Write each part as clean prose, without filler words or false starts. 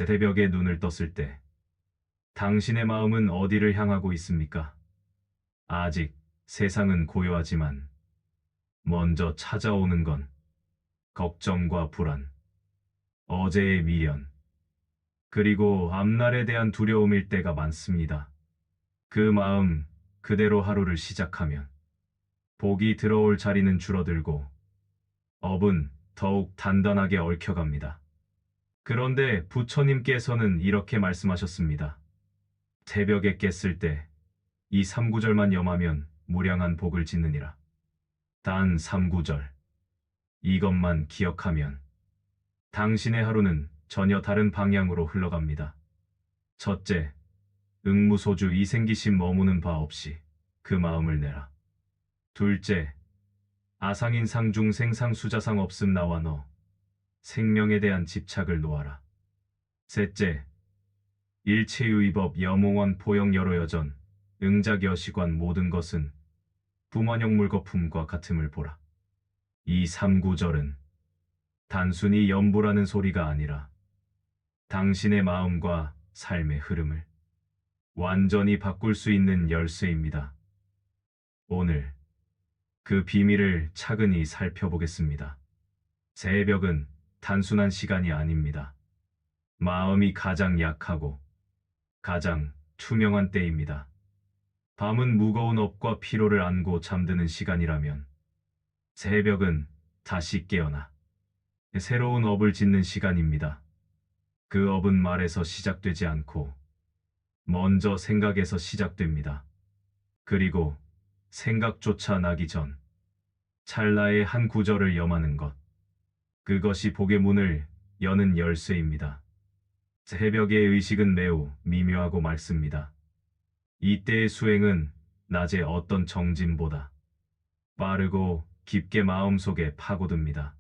새벽에 눈을 떴을 때 당신의 마음은 어디를 향하고 있습니까? 아직 세상은 고요하지만 먼저 찾아오는 건 걱정과 불안, 어제의 미련, 그리고 앞날에 대한 두려움일 때가 많습니다. 그 마음 그대로 하루를 시작하면 복이 들어올 자리는 줄어들고 업은 더욱 단단하게 얽혀갑니다. 그런데 부처님께서는 이렇게 말씀하셨습니다. 새벽에 깼을 때 이 삼구절만 염하면 무량한 복을 짓느니라. 단 삼구절. 이것만 기억하면 당신의 하루는 전혀 다른 방향으로 흘러갑니다. 첫째, 응무소주 이생기심 머무는 바 없이 그 마음을 내라. 둘째, 아상인상 중생상 수자상 없음 나와 너. 생명에 대한 집착을 놓아라. 셋째, 일체유의법 여몽원 포영 여러 여전 응작여시관 모든 것은 부만형 물거품과 같음을 보라. 이 삼구절은 단순히 염불하는 소리가 아니라 당신의 마음과 삶의 흐름을 완전히 바꿀 수 있는 열쇠입니다. 오늘 그 비밀을 차근히 살펴보겠습니다. 새벽은 단순한 시간이 아닙니다. 마음이 가장 약하고 가장 투명한 때입니다. 밤은 무거운 업과 피로를 안고 잠드는 시간이라면 새벽은 다시 깨어나 새로운 업을 짓는 시간입니다. 그 업은 말에서 시작되지 않고 먼저 생각에서 시작됩니다. 그리고 생각조차 나기 전 찰나의 한 구절을 염하는 것. 그것이 복의 문을 여는 열쇠입니다. 새벽의 의식은 매우 미묘하고 맑습니다. 이때의 수행은 낮의 어떤 정진보다 빠르고 깊게 마음속에 파고듭니다.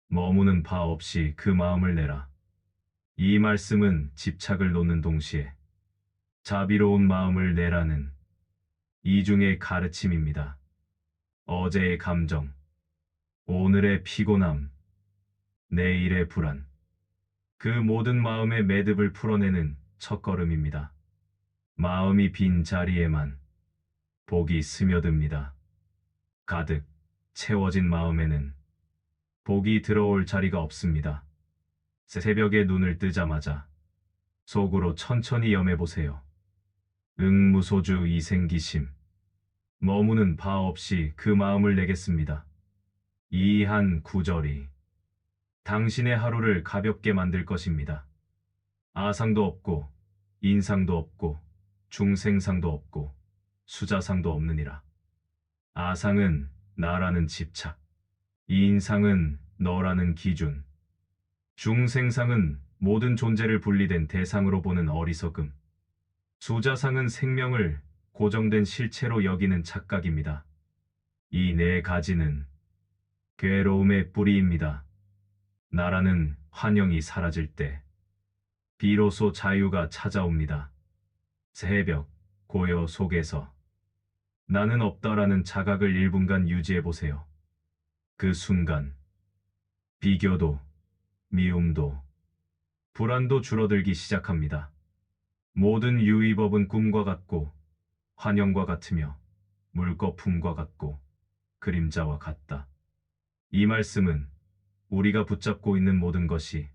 머무는 바 없이 그 마음을 내라. 이 말씀은 집착을 놓는 동시에 자비로운 마음을 내라는 이중의 가르침입니다. 어제의 감정, 오늘의 피곤함, 내일의 불안, 그 모든 마음의 매듭을 풀어내는 첫걸음입니다. 마음이 빈 자리에만 복이 스며듭니다. 가득 채워진 마음에는 복이 들어올 자리가 없습니다. 새벽에 눈을 뜨자마자 속으로 천천히 염해보세요. 응무소주 이생기심. 머무는 바 없이 그 마음을 내겠습니다. 이 한 구절이 당신의 하루를 가볍게 만들 것입니다. 아상도 없고 인상도 없고 중생상도 없고 수자상도 없느니라. 아상은 나라는 집착, 인상은 너라는 기준, 중생상은 모든 존재를 분리된 대상으로 보는 어리석음, 수자상은 생명을 고정된 실체로 여기는 착각입니다. 이 네 가지는 괴로움의 뿌리입니다. 나라는 환영이 사라질 때 비로소 자유가 찾아옵니다. 새벽 고요 속에서 나는 없다라는 자각을 1분간 유지해보세요. 그 순간 비교도 미움도 불안도 줄어들기 시작합니다. 모든 유의법은 꿈과 같고 환영과 같으며 물거품과 같고 그림자와 같다. 이 말씀은 우리가 붙잡고 있는 모든 것이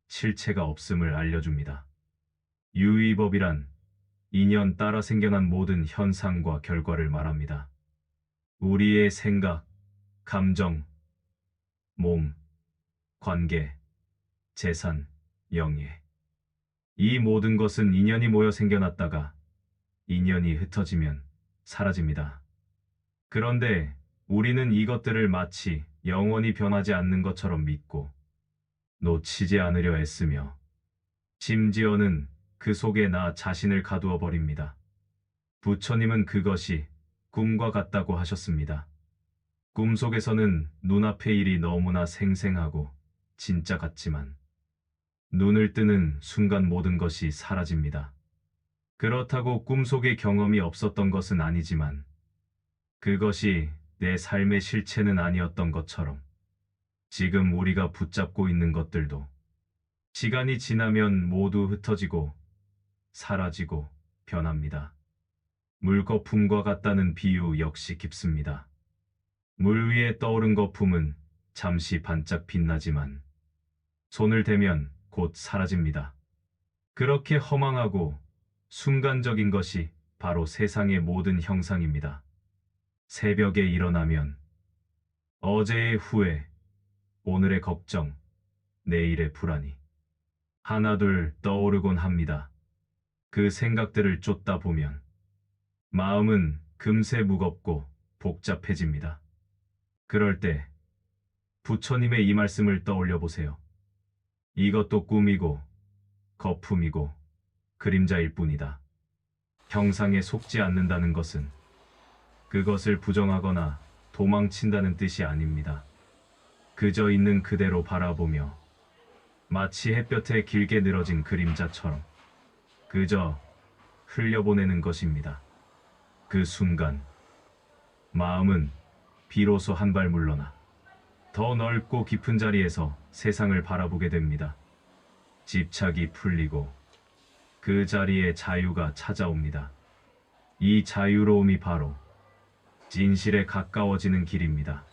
실체가 없음을 알려줍니다. 유의법이란 인연 따라 생겨난 모든 현상과 결과를 말합니다. 우리의 생각, 감정, 몸, 관계, 재산, 영예. 이 모든 것은 인연이 모여 생겨났다가 인연이 흩어지면 사라집니다. 그런데 우리는 이것들을 마치 영원히 변하지 않는 것처럼 믿고 놓치지 않으려 애쓰며 심지어는 그 속에 나 자신을 가두어 버립니다. 부처님은 그것이 꿈과 같다고 하셨습니다. 꿈속에서는 눈앞의 일이 너무나 생생하고 진짜 같지만 눈을 뜨는 순간 모든 것이 사라집니다. 그렇다고 꿈속의 경험이 없었던 것은 아니지만 그것이 내 삶의 실체는 아니었던 것처럼 지금 우리가 붙잡고 있는 것들도 시간이 지나면 모두 흩어지고 사라지고 변합니다. 물거품과 같다는 비유 역시 깊습니다. 물 위에 떠오른 거품은 잠시 반짝 빛나지만 손을 대면 곧 사라집니다. 그렇게 허망하고 순간적인 것이 바로 세상의 모든 형상입니다. 새벽에 일어나면 어제의 후회, 오늘의 걱정, 내일의 불안이 하나둘 떠오르곤 합니다. 그 생각들을 쫓다 보면 마음은 금세 무겁고 복잡해집니다. 그럴 때 부처님의 이 말씀을 떠올려 보세요. 이것도 꿈이고 거품이고 그림자일 뿐이다. 형상에 속지 않는다는 것은 그것을 부정하거나 도망친다는 뜻이 아닙니다. 그저 있는 그대로 바라보며 마치 햇볕에 길게 늘어진 그림자처럼 그저 흘려보내는 것입니다. 그 순간 마음은 비로소 한 발 물러나 더 넓고 깊은 자리에서 세상을 바라보게 됩니다. 집착이 풀리고 그 자리에 자유가 찾아옵니다. 이 자유로움이 바로 진실에 가까워지는 길입니다.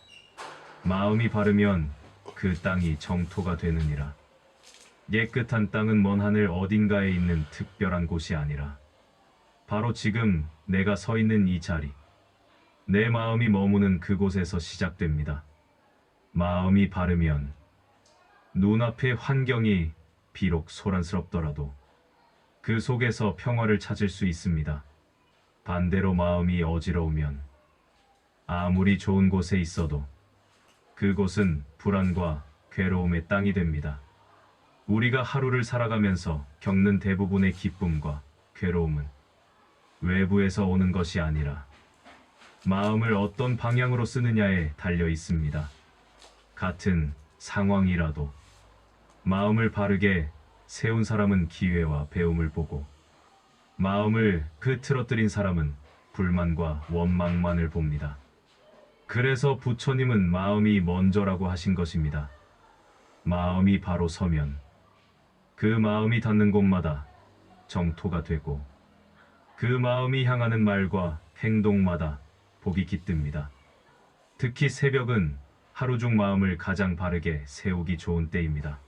마음이 바르면 그 땅이 정토가 되느니라. 깨끗한 땅은 먼 하늘 어딘가에 있는 특별한 곳이 아니라 바로 지금 내가 서 있는 이 자리, 내 마음이 머무는 그곳에서 시작됩니다. 마음이 바르면 눈앞의 환경이 비록 소란스럽더라도 그 속에서 평화를 찾을 수 있습니다. 반대로 마음이 어지러우면 아무리 좋은 곳에 있어도 그곳은 불안과 괴로움의 땅이 됩니다. 우리가 하루를 살아가면서 겪는 대부분의 기쁨과 괴로움은 외부에서 오는 것이 아니라 마음을 어떤 방향으로 쓰느냐에 달려 있습니다. 같은 상황이라도 마음을 바르게 세운 사람은 기회와 배움을 보고 마음을 흐트러뜨린 사람은 불만과 원망만을 봅니다. 그래서 부처님은 마음이 먼저라고 하신 것입니다. 마음이 바로 서면 그 마음이 닿는 곳마다 정토가 되고 그 마음이 향하는 말과 행동마다 복이 깃듭니다. 특히 새벽은 하루 중 마음을 가장 바르게 세우기 좋은 때입니다.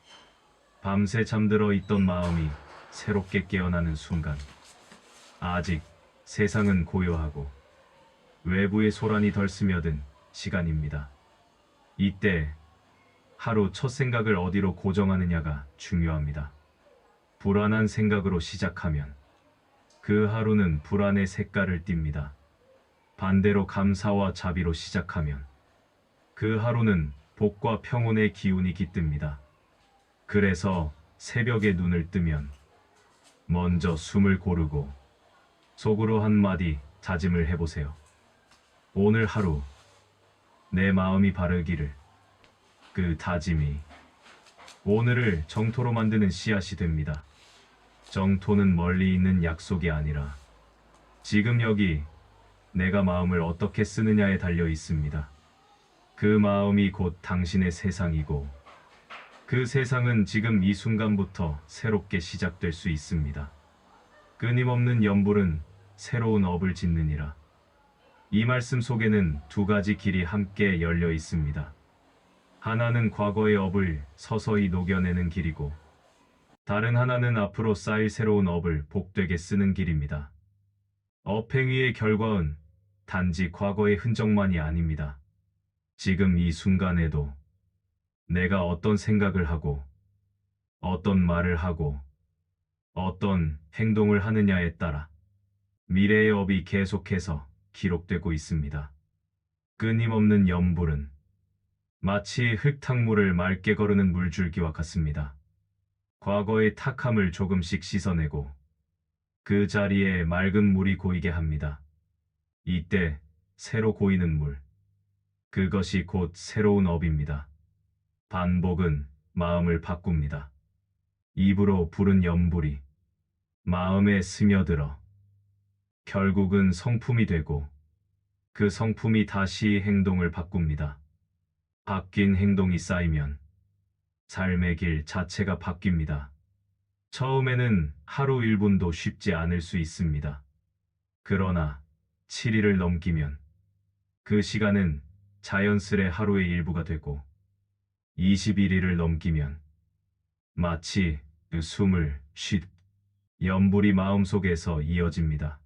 밤새 잠들어 있던 마음이 새롭게 깨어나는 순간, 아직 세상은 고요하고 외부의 소란이 덜 스며든 시간입니다. 이때 하루 첫 생각을 어디로 고정하느냐가 중요합니다. 불안한 생각으로 시작하면 그 하루는 불안의 색깔을 띱니다. 반대로 감사와 자비로 시작하면 그 하루는 복과 평온의 기운이 깃듭니다. 그래서 새벽에 눈을 뜨면 먼저 숨을 고르고 속으로 한마디 다짐을 해보세요. 오늘 하루 내 마음이 바르기를. 그 다짐이 오늘을 정토로 만드는 씨앗이 됩니다. 정토는 멀리 있는 약속이 아니라 지금 여기 내가 마음을 어떻게 쓰느냐에 달려 있습니다. 그 마음이 곧 당신의 세상이고 그 세상은 지금 이 순간부터 새롭게 시작될 수 있습니다. 끊임없는 염불은 새로운 업을 짓느니라. 이 말씀 속에는 두 가지 길이 함께 열려 있습니다. 하나는 과거의 업을 서서히 녹여내는 길이고 다른 하나는 앞으로 쌓일 새로운 업을 복되게 쓰는 길입니다. 업행위의 결과은 단지 과거의 흔적만이 아닙니다. 지금 이 순간에도 내가 어떤 생각을 하고 어떤 말을 하고 어떤 행동을 하느냐에 따라 미래의 업이 계속해서 기록되고 있습니다. 끊임없는 염불은 마치 흙탕물을 맑게 거르는 물줄기와 같습니다. 과거의 탁함을 조금씩 씻어내고 그 자리에 맑은 물이 고이게 합니다. 이때 새로 고이는 물, 그것이 곧 새로운 업입니다. 반복은 마음을 바꿉니다. 입으로 부른 염불이 마음에 스며들어 결국은 성품이 되고 그 성품이 다시 행동을 바꿉니다. 바뀐 행동이 쌓이면 삶의 길 자체가 바뀝니다. 처음에는 하루 1분도 쉽지 않을 수 있습니다. 그러나 7일을 넘기면 그 시간은 자연스레 하루의 일부가 되고 21일을 넘기면 마치 그 숨을 연불이 마음속에서 이어집니다.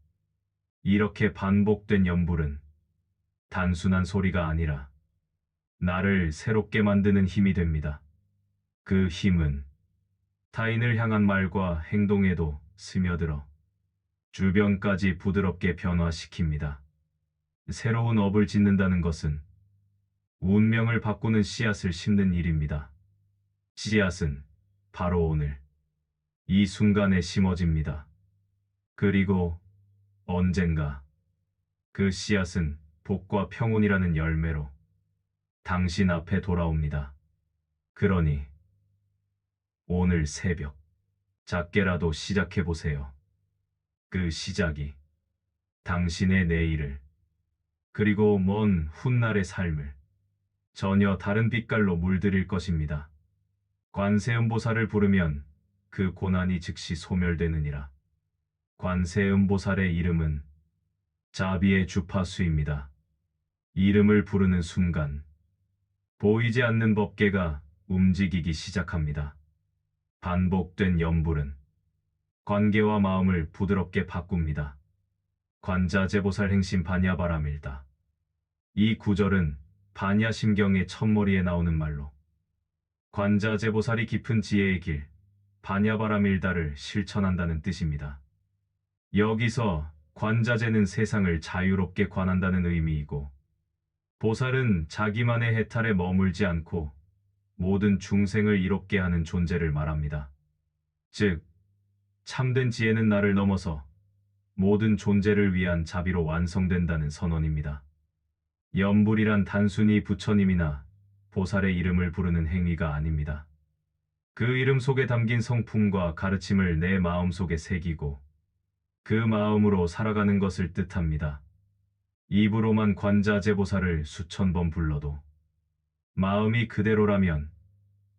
이렇게 반복된 연불은 단순한 소리가 아니라 나를 새롭게 만드는 힘이 됩니다. 그 힘은 타인을 향한 말과 행동에도 스며들어 주변까지 부드럽게 변화시킵니다. 새로운 업을 짓는다는 것은 운명을 바꾸는 씨앗을 심는 일입니다. 씨앗은 바로 오늘, 이 순간에 심어집니다. 그리고 언젠가 그 씨앗은 복과 평온이라는 열매로 당신 앞에 돌아옵니다. 그러니 오늘 새벽 작게라도 시작해 보세요. 그 시작이 당신의 내일을, 그리고 먼 훗날의 삶을 전혀 다른 빛깔로 물들일 것입니다. 관세음보살을 부르면 그 고난이 즉시 소멸되느니라. 관세음보살의 이름은 자비의 주파수입니다. 이름을 부르는 순간 보이지 않는 법계가 움직이기 시작합니다. 반복된 연불은 관계와 마음을 부드럽게 바꿉니다. 관자재보살 행심 반야바라밀다. 이 구절은 반야심경의 첫머리에 나오는 말로 관자재보살이 깊은 지혜의 길, 반야바라밀다를 실천한다는 뜻입니다. 여기서 관자재는 세상을 자유롭게 관한다는 의미이고, 보살은 자기만의 해탈에 머물지 않고 모든 중생을 이롭게 하는 존재를 말합니다. 즉, 참된 지혜는 나를 넘어서 모든 존재를 위한 자비로 완성된다는 선언입니다. 연불이란 단순히 부처님이나 보살의 이름을 부르는 행위가 아닙니다. 그 이름 속에 담긴 성품과 가르침을 내 마음속에 새기고 그 마음으로 살아가는 것을 뜻합니다. 입으로만 관자재보살을 수천 번 불러도 마음이 그대로라면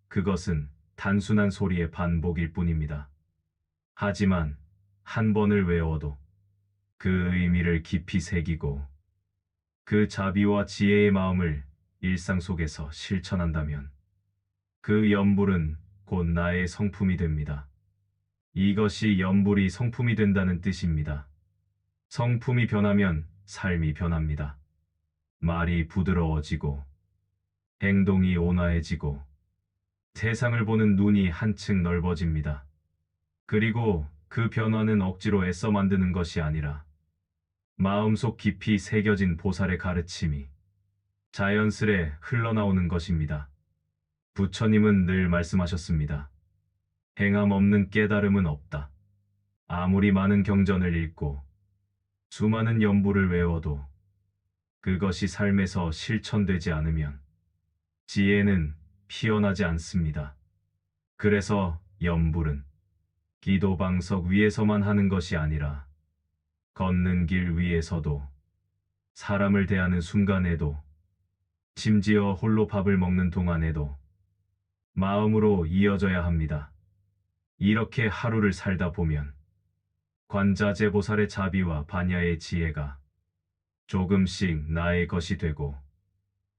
그것은 단순한 소리의 반복일 뿐입니다. 하지만 한 번을 외워도 그 의미를 깊이 새기고 그 자비와 지혜의 마음을 일상 속에서 실천한다면 그 연불은 곧 나의 성품이 됩니다. 이것이 연불이 성품이 된다는 뜻입니다. 성품이 변하면 삶이 변합니다. 말이 부드러워지고 행동이 온화해지고 세상을 보는 눈이 한층 넓어집니다. 그리고 그 변화는 억지로 애써 만드는 것이 아니라 마음속 깊이 새겨진 보살의 가르침이 자연스레 흘러나오는 것입니다. 부처님은 늘 말씀하셨습니다. 행함 없는 깨달음은 없다. 아무리 많은 경전을 읽고 수많은 연불을 외워도 그것이 삶에서 실천되지 않으면 지혜는 피어나지 않습니다. 그래서 연불은 기도 방석 위에서만 하는 것이 아니라 걷는 길 위에서도, 사람을 대하는 순간에도, 심지어 홀로 밥을 먹는 동안에도 마음으로 이어져야 합니다. 이렇게 하루를 살다 보면 관자재보살의 자비와 반야의 지혜가 조금씩 나의 것이 되고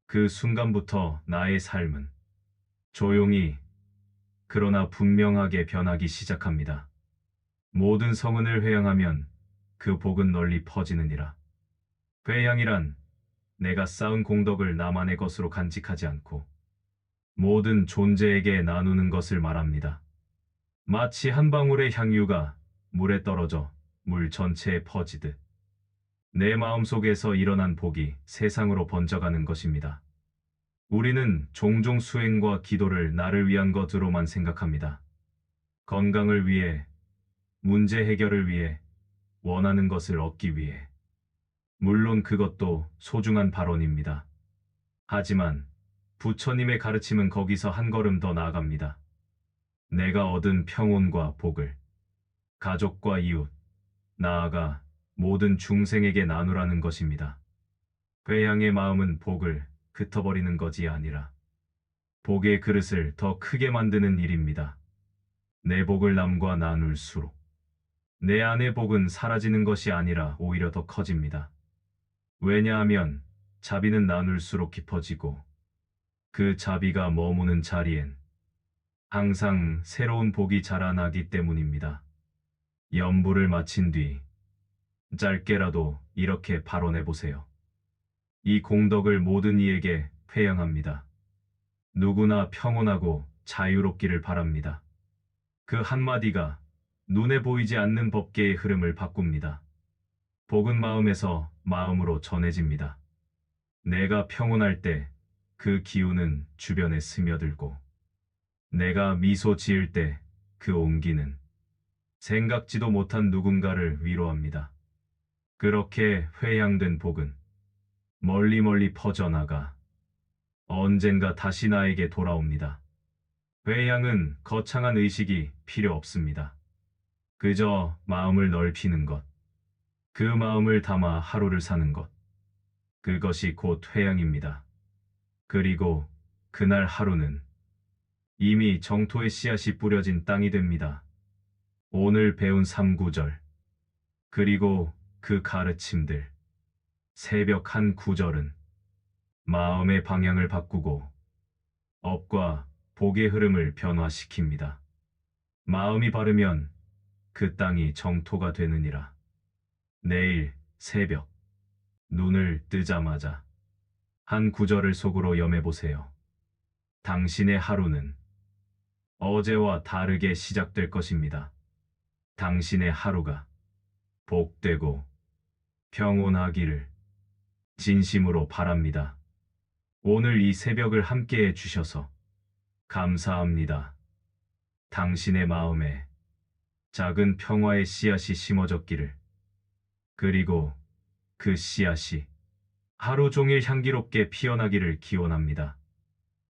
그 순간부터 나의 삶은 조용히 그러나 분명하게 변하기 시작합니다. 모든 성은을 회양하면 그 복은 널리 퍼지느니라. 회양이란 내가 쌓은 공덕을 나만의 것으로 간직하지 않고 모든 존재에게 나누는 것을 말합니다. 마치 한 방울의 향유가 물에 떨어져 물 전체에 퍼지듯 내 마음속에서 일어난 복이 세상으로 번져가는 것입니다. 우리는 종종 수행과 기도를 나를 위한 것으로만 생각합니다. 건강을 위해, 문제 해결을 위해, 원하는 것을 얻기 위해. 물론 그것도 소중한 발언입니다. 하지만 부처님의 가르침은 거기서 한 걸음 더 나아갑니다. 내가 얻은 평온과 복을 가족과 이웃, 나아가 모든 중생에게 나누라는 것입니다. 회양의 마음은 복을 흩어버리는 것이 아니라 복의 그릇을 더 크게 만드는 일입니다. 내 복을 남과 나눌수록 내 안의 복은 사라지는 것이 아니라 오히려 더 커집니다. 왜냐하면 자비는 나눌수록 깊어지고 그 자비가 머무는 자리엔 항상 새로운 복이 자라나기 때문입니다. 연부를 마친 뒤 짧게라도 이렇게 발언해 보세요. 이 공덕을 모든 이에게 회양합니다. 누구나 평온하고 자유롭기를 바랍니다. 그 한마디가 눈에 보이지 않는 법계의 흐름을 바꿉니다. 복은 마음에서 마음으로 전해집니다. 내가 평온할 때 그 기운은 주변에 스며들고 내가 미소 지을 때 그 온기는 생각지도 못한 누군가를 위로합니다. 그렇게 회양된 복은 멀리 멀리 퍼져나가 언젠가 다시 나에게 돌아옵니다. 회양은 거창한 의식이 필요 없습니다. 그저 마음을 넓히는 것, 그 마음을 담아 하루를 사는 것, 그것이 곧 회양입니다. 그리고 그날 하루는 이미 정토의 씨앗이 뿌려진 땅이 됩니다. 오늘 배운 3구절, 그리고 그 가르침들, 새벽 한 구절은 마음의 방향을 바꾸고 업과 복의 흐름을 변화시킵니다. 마음이 바르면 그 땅이 정토가 되느니라. 내일 새벽 눈을 뜨자마자 한 구절을 속으로 염해보세요. 당신의 하루는 어제와 다르게 시작될 것입니다. 당신의 하루가 복되고 평온하기를 진심으로 바랍니다. 오늘 이 새벽을 함께 해주셔서 감사합니다. 당신의 마음에 작은 평화의 씨앗이 심어졌기를, 그리고 그 씨앗이 하루 종일 향기롭게 피어나기를 기원합니다.